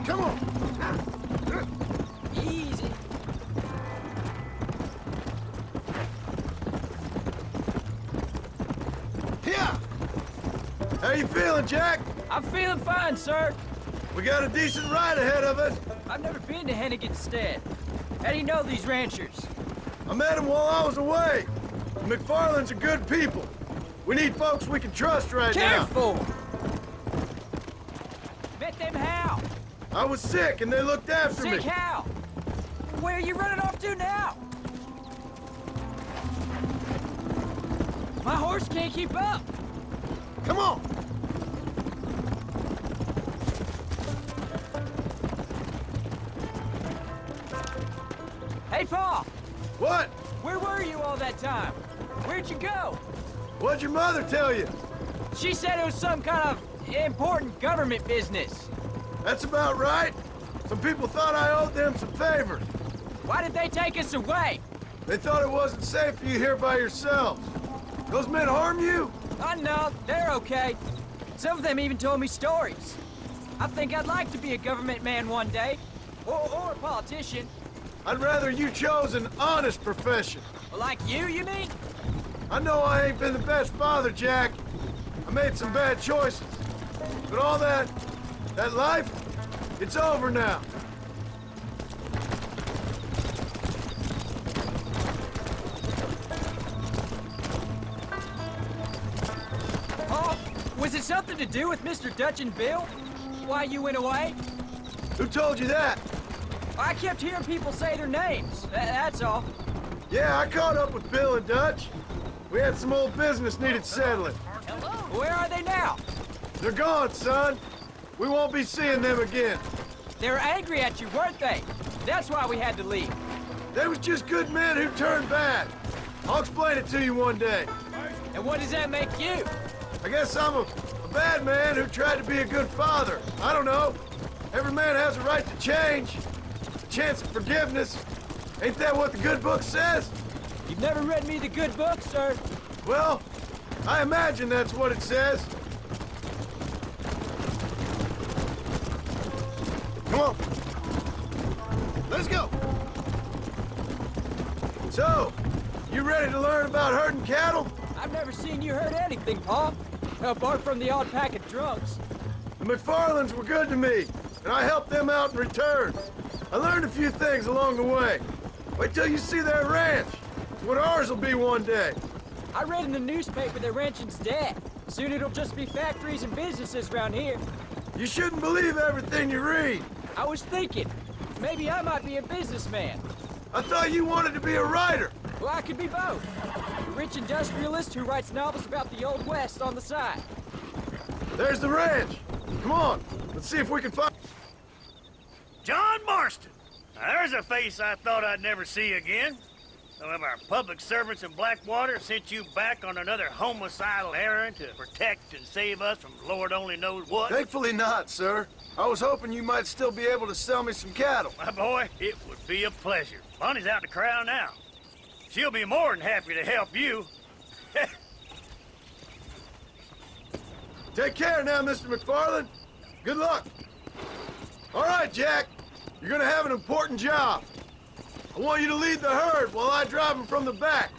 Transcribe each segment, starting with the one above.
Come on. Easy. Yeah. How you feeling, Jack? I'm feeling fine, sir. We got a decent ride ahead of us. I've never been to Hennigan's Stead. How do you know these ranchers? I met them while I was away. The McFarlands are good people. We need folks we can trust right now. Careful! Met them how? I was sick and they looked after me. Sick how? Where are you running off to now? My horse can't keep up. Come on. Hey, Pa! What? Where were you all that time? Where'd you go? What'd your mother tell you? She said it was some kind of important government business. That's about right. Some people thought I owed them some favors. Why did they take us away? They thought it wasn't safe for you here by yourselves. Those men harm you? Oh, no, they're okay. Some of them even told me stories. I think I'd like to be a government man one day. Or a politician. I'd rather you chose an honest profession. Like you mean? I know I ain't been the best father, Jack. I made some bad choices. But all that life, it's over now. Oh, was it something to do with Mr. Dutch and Bill? Why you went away? Who told you that? I kept hearing people say their names. That's all. Yeah, I caught up with Bill and Dutch. We had some old business needed settling. Hello? Where are they now? They're gone, son. We won't be seeing them again. They were angry at you, weren't they? That's why we had to leave. They was just good men who turned bad. I'll explain it to you one day. And what does that make you? I guess I'm a bad man who tried to be a good father. I don't know. Every man has a right to change. A chance of forgiveness. Ain't that what the good book says? You've never read me the good book, sir. Well, I imagine that's what it says. Come on. Let's go. So, you ready to learn about herding cattle? I've never seen you hurt anything, Pa. Apart from the odd pack of drunks. The McFarlands were good to me, and I helped them out in return. I learned a few things along the way. Wait till you see their ranch. It's what ours will be one day. I read in the newspaper their ranching's dead. Soon it'll just be factories and businesses around here. You shouldn't believe everything you read. I was thinking, maybe I might be a businessman. I thought you wanted to be a writer. Well, I could be both. A rich industrialist who writes novels about the Old West on the side. There's the ranch. Come on, let's see if we can find... John Marston! Now, there's a face I thought I'd never see again. Some of our public servants in Blackwater sent you back on another homicidal errand to protect and save us from Lord only knows what. Thankfully not, sir. I was hoping you might still be able to sell me some cattle. My boy, it would be a pleasure. Bonnie's out in the crowd now. She'll be more than happy to help you. Take care now, Mr. McFarland. Good luck. All right, Jack. You're gonna have an important job. I want you to lead the herd while I drive them from the back.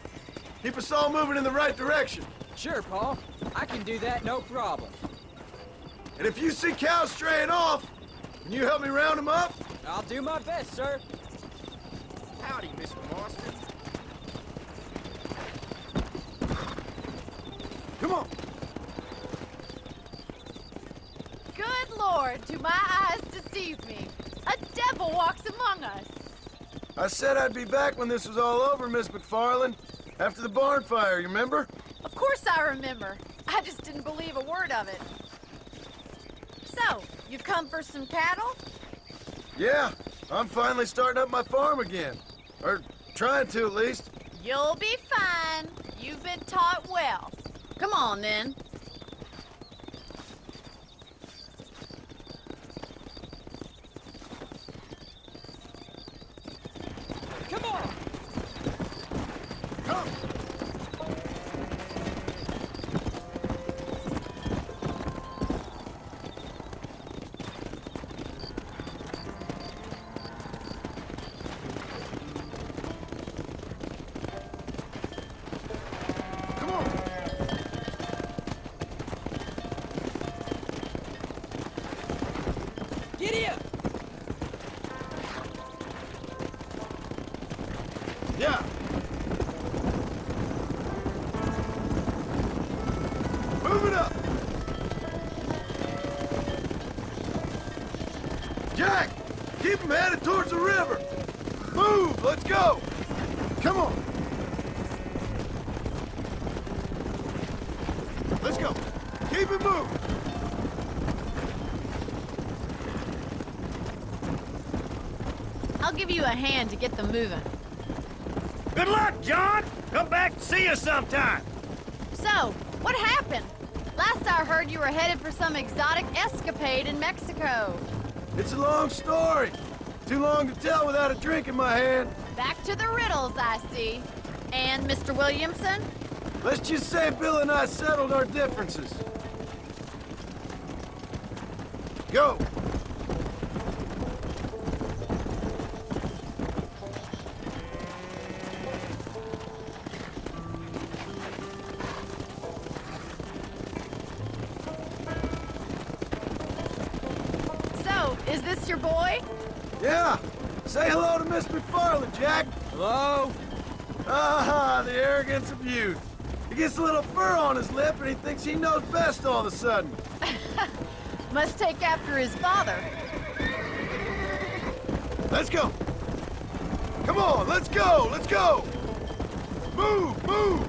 Keep us all moving in the right direction. Sure, Pa. I can do that, no problem. And if you see cows straying off, can you help me round them up? I'll do my best, sir. Howdy, Mr. Marston. Come on. Good Lord, do my eyes deceive me? A devil walks among us. I said I'd be back when this was all over, Miss McFarland. After the barn fire, you remember? Of course I remember. I just didn't believe a word of it. So, you've come for some cattle? Yeah, I'm finally starting up my farm again. Or trying to, at least. You'll be fine. You've been taught well. Come on, then. Come on! Come! Giddy up! Yeah. Move it up. Jack, keep him headed towards the river. Move, let's go. Come on. Let's go. Keep it moving. I'll give you a hand to get them moving. Good luck, John! Come back and see us sometime. So, what happened? Last I heard you were headed for some exotic escapade in Mexico. It's a long story. Too long to tell without a drink in my hand. Back to the riddles, I see. And Mr. Williamson? Let's just say Bill and I settled our differences. Go. So, is this your boy? Yeah. Say hello to Miss McFarland, Jack. Hello? Ah, the arrogance of youth. He gets a little fur on his lip and he thinks he knows best all of a sudden. Must take after his father. Let's go. Come on, let's go, let's go. Move, move.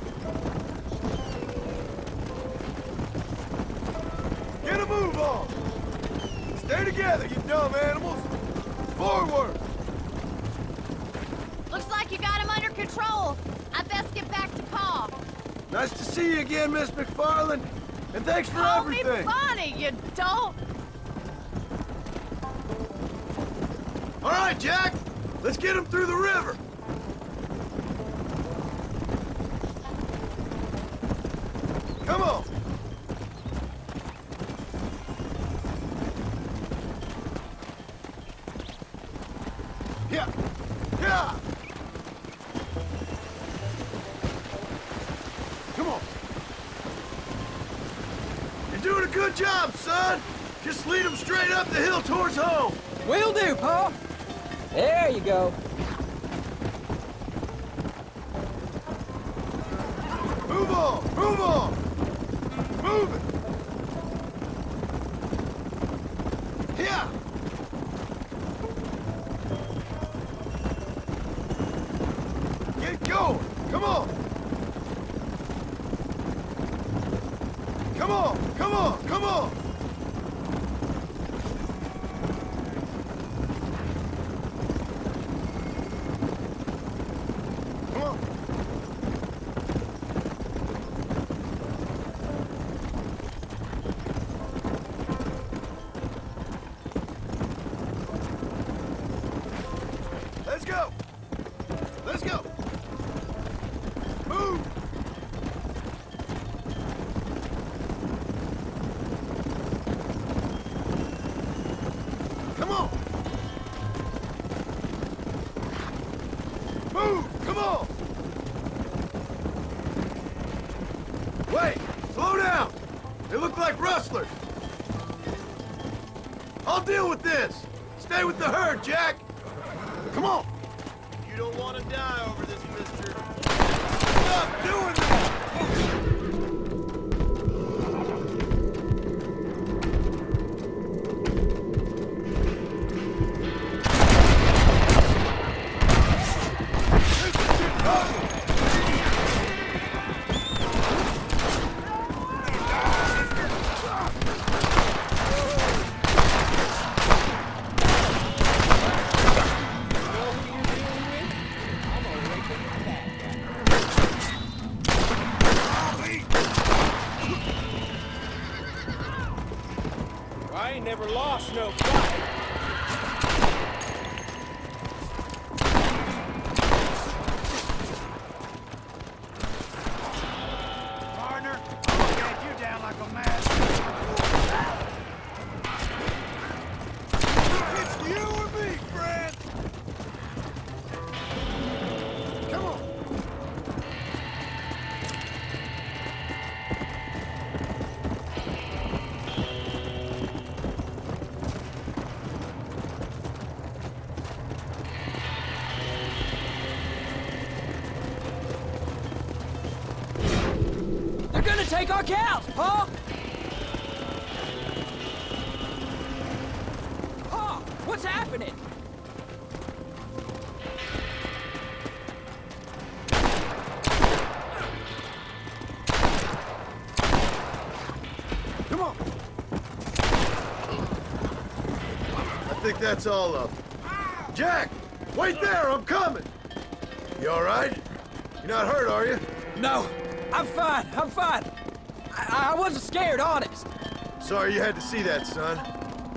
Get a move on. Stay together, you dumb animals. Forward. Looks like you got him under control. I best get back to Pa. Nice to see you again, Miss McFarland. And thanks for Call me everything. Bonnie, you don't. All right, Jack. Let's get him through the river. Come on. Yeah. Yeah. Come on. You're doing a good job, son. Just lead him straight up the hill towards home. Will do, Pa! There you go. Move on! Move on! Move it! Yeah! Get going! Come on! Come on! Come on! Come on! Come on! Let's go! Let's go! Move! Come on! Move! Come on! Wait! Slow down! They look like rustlers! I'll deal with this! Stay with the herd, Jack! Come on! You don't want to die over this, mister. Stop doing that! I ain't never lost no fight. Partner, I'll get you down like a mad. It's you or me, friend! Come on! My cows, Pa! Pa, what's happening? Come on. I think that's all of them. Jack! Wait there, I'm coming! You all right? You're not hurt, are you? No, I'm fine, I'm fine. I wasn't scared, honest. Sorry you had to see that, son.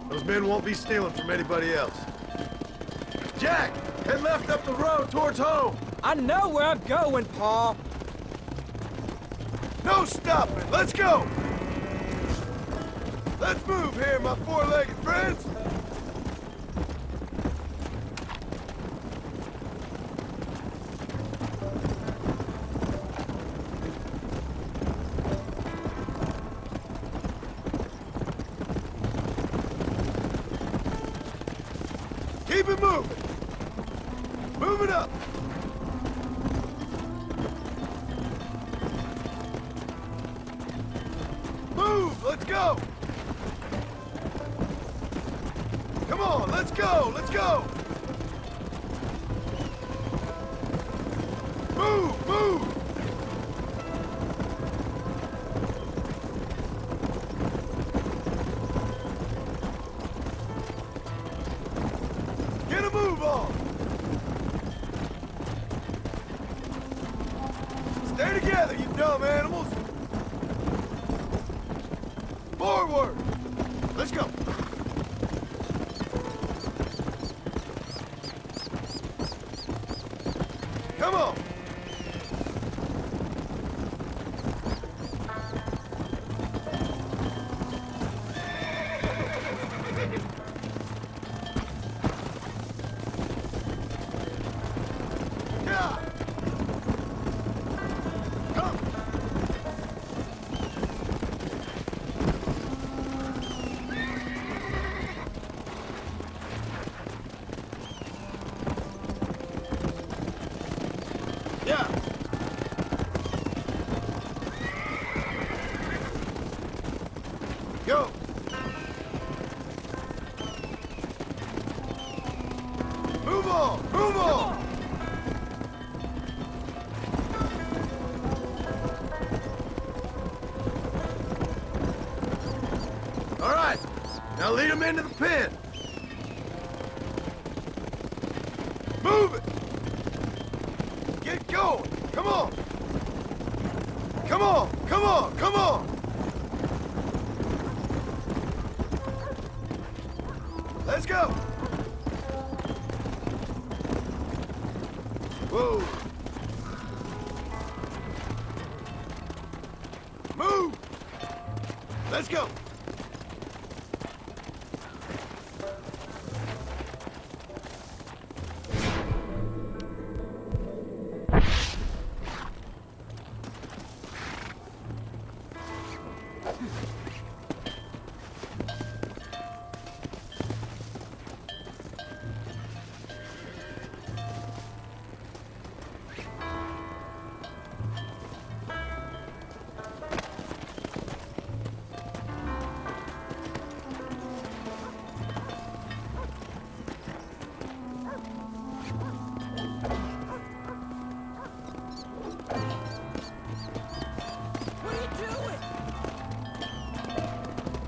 Those men won't be stealing from anybody else. Jack! Head left up the road towards home! I know where I'm going, Pa. No stopping! Let's go! Let's move here, my four-legged friends! Keep it moving! Move it up! Move! Let's go! Come on, let's go! Let's go! Move! Move! Get a move on! Stay together, you dumb animals! Forward! Let's go! Come on! Yeah! Come! Yeah! Go! Move on! Move on! All right, now lead them into the pen. Move it! Get going! Come on! Come on! Come on! Come on! Let's go! Whoa! Move! Let's go! What are you doing?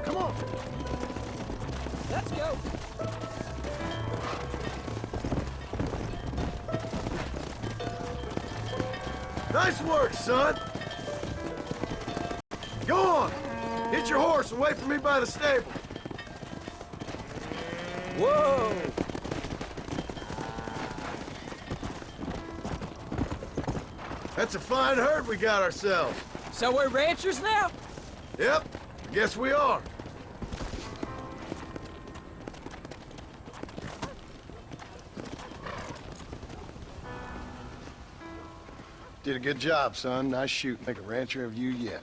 Come on! Let's go. Nice work, son! Go on! Hit your horse and wait for me by the stable. Whoa! That's a fine herd we got ourselves. So we're ranchers now? Yep, I guess we are. Did a good job, son. Nice shoot. Make a rancher of you yet.